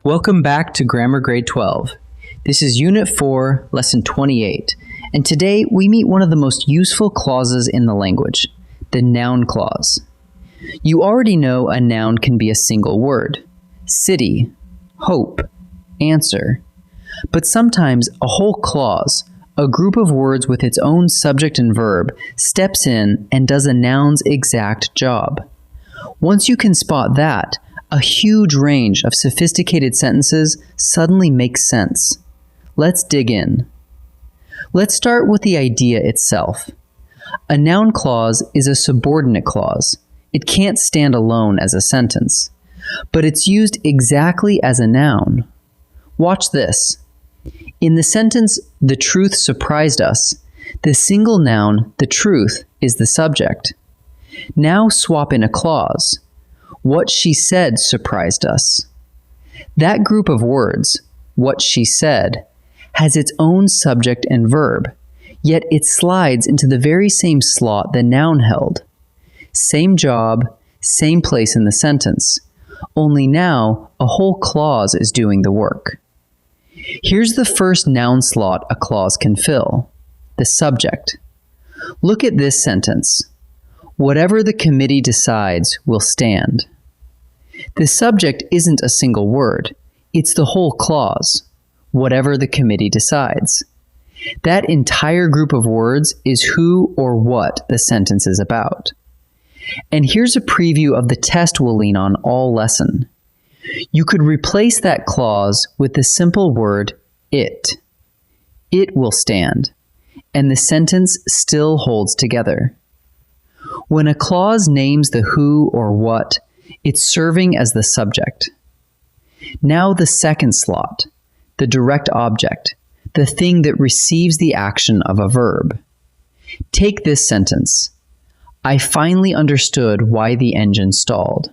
Welcome back to Grammar Grade 12. This is Unit 4, Lesson 28, and today we meet one of the most useful clauses in the language, the noun clause. You already know a noun can be a single word, city, hope, answer, but sometimes a whole clause, a group of words with its own subject and verb, steps in and does a noun's exact job. Once you can spot that, a huge range of sophisticated sentences suddenly makes sense. Let's dig in. Let's start with the idea itself. A noun clause is a subordinate clause. It can't stand alone as a sentence, but it's used exactly as a noun. Watch this. In the sentence, "The truth surprised us," the single noun, the truth, is the subject. Now swap in a clause. What she said surprised us. That group of words, what she said, has its own subject and verb, yet it slides into the very same slot the noun held. Same job, same place in the sentence, only now a whole clause is doing the work. Here's the first noun slot a clause can fill, the subject. Look at this sentence. Whatever the committee decides will stand. The subject isn't a single word, it's the whole clause, whatever the committee decides. That entire group of words is who or what the sentence is about. And here's a preview of the test we'll lean on all lesson. You could replace that clause with the simple word it. It will stand, and the sentence still holds together. When a clause names the who or what, it's serving as the subject. Now the second slot, the direct object, the thing that receives the action of a verb. Take this sentence. I finally understood why the engine stalled.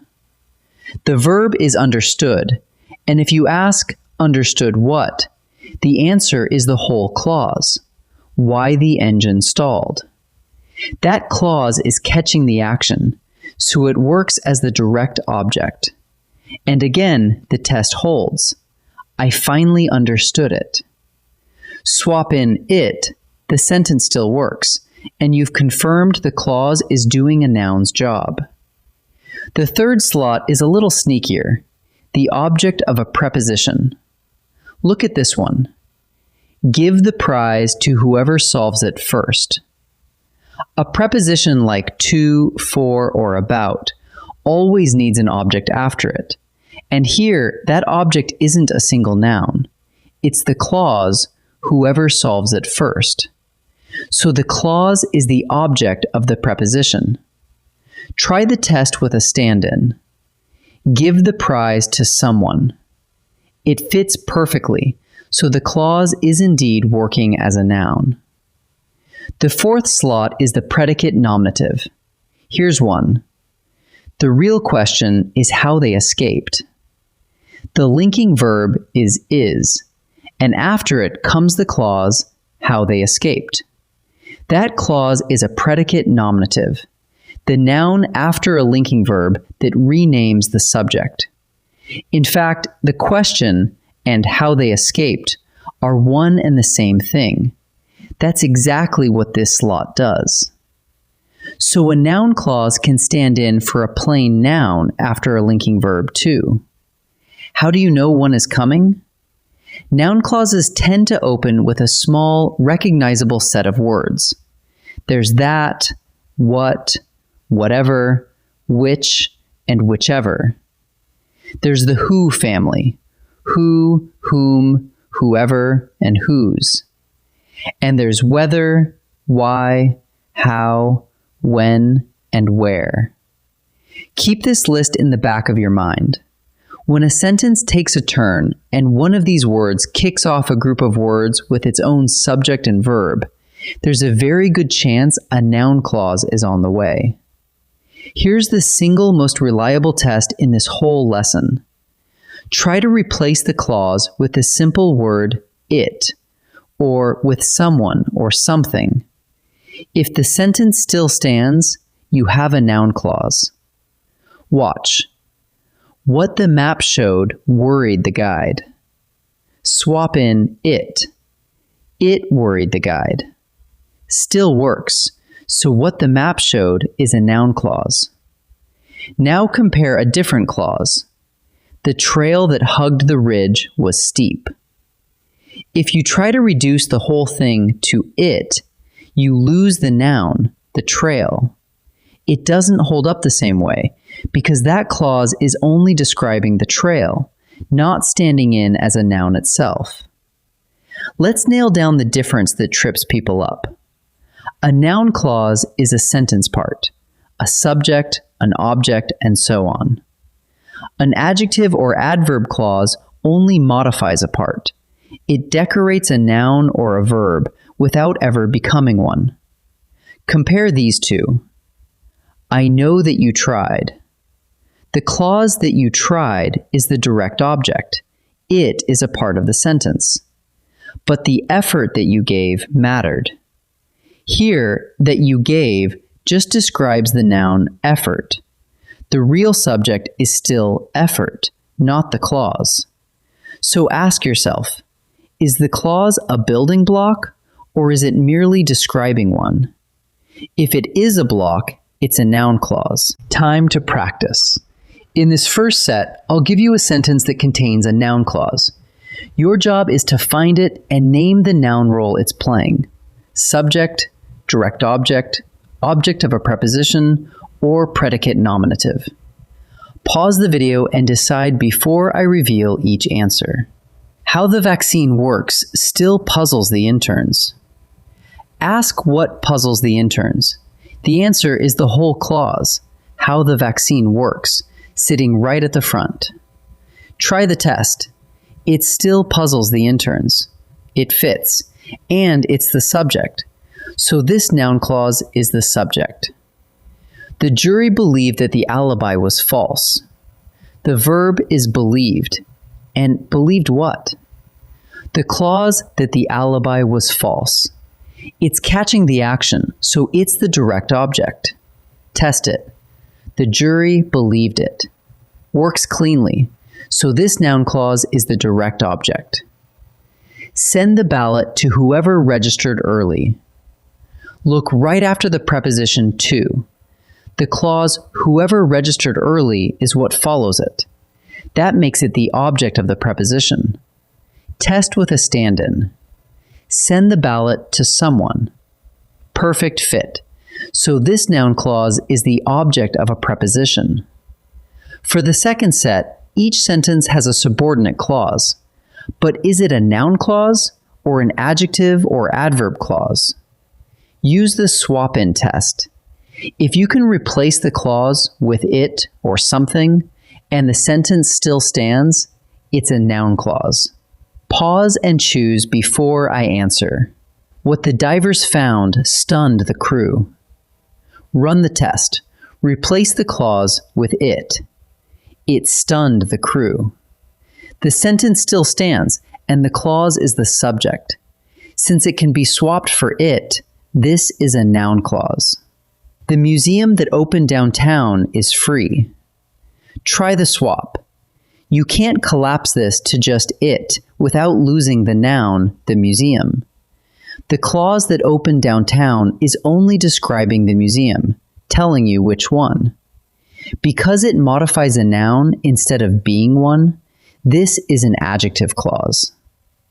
The verb is understood, and if you ask, understood what, the answer is the whole clause, why the engine stalled. That clause is catching the action, so it works as the direct object. And again, the test holds. I finally understood it. Swap in it, the sentence still works, and you've confirmed the clause is doing a noun's job. The third slot is a little sneakier, the object of a preposition. Look at this one. Give the prize to whoever solves it first. A preposition like to, for, or about always needs an object after it. And here, that object isn't a single noun. It's the clause, whoever solves it first. So the clause is the object of the preposition. Try the test with a stand-in. Give the prize to someone. It fits perfectly, so the clause is indeed working as a noun. The fourth slot is the predicate nominative. Here's one. The real question is how they escaped. The linking verb is, and after it comes the clause, how they escaped. That clause is a predicate nominative, the noun after a linking verb that renames the subject. In fact, the question and how they escaped are one and the same thing. That's exactly what this slot does. So a noun clause can stand in for a plain noun after a linking verb too. How do you know one is coming? Noun clauses tend to open with a small, recognizable set of words. There's that, what, whatever, which, and whichever. There's the who family, who, whom, whoever, and whose. And there's whether, why, how, when, and where. Keep this list in the back of your mind. When a sentence takes a turn and one of these words kicks off a group of words with its own subject and verb, there's a very good chance a noun clause is on the way. Here's the single most reliable test in this whole lesson. Try to replace the clause with the simple word it, or with someone or something. If the sentence still stands, you have a noun clause. Watch. What the map showed worried the guide. Swap in it. It worried the guide. Still works, so what the map showed is a noun clause. Now compare a different clause. The trail that hugged the ridge was steep. If you try to reduce the whole thing to it, you lose the noun, the trail. It doesn't hold up the same way because that clause is only describing the trail, not standing in as a noun itself. Let's nail down the difference that trips people up. A noun clause is a sentence part, a subject, an object, and so on. An adjective or adverb clause only modifies a part. It decorates a noun or a verb without ever becoming one. Compare these two. I know that you tried. The clause that you tried is the direct object. It is a part of the sentence. But the effort that you gave mattered. Here, that you gave just describes the noun effort. The real subject is still effort, not the clause. So ask yourself, is the clause a building block, or is it merely describing one? If it is a block, it's a noun clause. Time to practice. In this first set, I'll give you a sentence that contains a noun clause. Your job is to find it and name the noun role it's playing. Subject, direct object, object of a preposition, or predicate nominative. Pause the video and decide before I reveal each answer. How the vaccine works still puzzles the interns. Ask what puzzles the interns. The answer is the whole clause, how the vaccine works, sitting right at the front. Try the test. It still puzzles the interns. It fits, and it's the subject. So this noun clause is the subject. The jury believed that the alibi was false. The verb is believed. And believed what? The clause that the alibi was false. It's catching the action, so it's the direct object. Test it. The jury believed it. Works cleanly, so this noun clause is the direct object. Send the ballot to whoever registered early. Look right after the preposition to. The clause whoever registered early is what follows it. That makes it the object of the preposition. Test with a stand-in. Send the ballot to someone. Perfect fit. So this noun clause is the object of a preposition. For the second set, each sentence has a subordinate clause. But is it a noun clause or an adjective or adverb clause? Use the swap-in test. If you can replace the clause with it or something, and the sentence still stands, it's a noun clause. Pause and choose before I answer. What the divers found stunned the crew. Run the test. Replace the clause with it. It stunned the crew. The sentence still stands, and the clause is the subject. Since it can be swapped for it, this is a noun clause. The museum that opened downtown is free. Try the swap. You can't collapse this to just it without losing the noun, the museum. The clause that opened downtown is only describing the museum, telling you which one. Because it modifies a noun instead of being one, this is an adjective clause.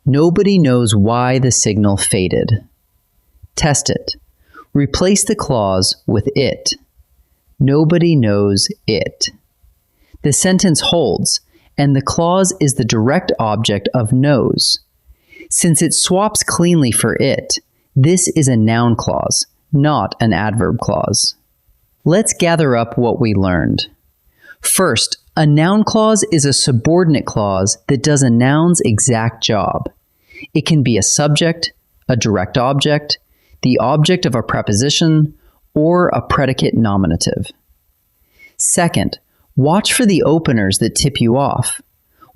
Nobody knows why the signal faded. Test it. Replace the clause with it. Nobody knows it. The sentence holds, and the clause is the direct object of knows. Since it swaps cleanly for it, this is a noun clause, not an adverb clause. Let's gather up what we learned. First, a noun clause is a subordinate clause that does a noun's exact job. It can be a subject, a direct object, the object of a preposition, or a predicate nominative. Second, watch for the openers that tip you off.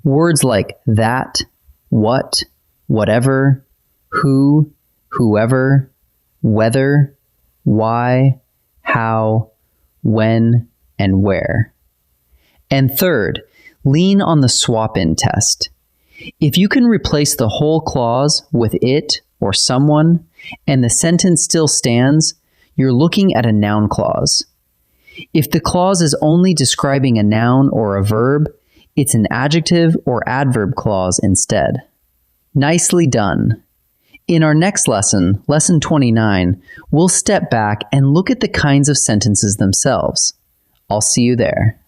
Words like that, what, whatever, who, whoever, whether, why, how, when, and where. And third, Lean on the swap-in test. If you can replace the whole clause with it or someone, and the sentence still stands, you're looking at a noun clause. If the clause is only describing a noun or a verb, it's an adjective or adverb clause instead. Nicely done. In our next lesson, lesson 29, we'll step back and look at the kinds of sentences themselves. I'll see you there.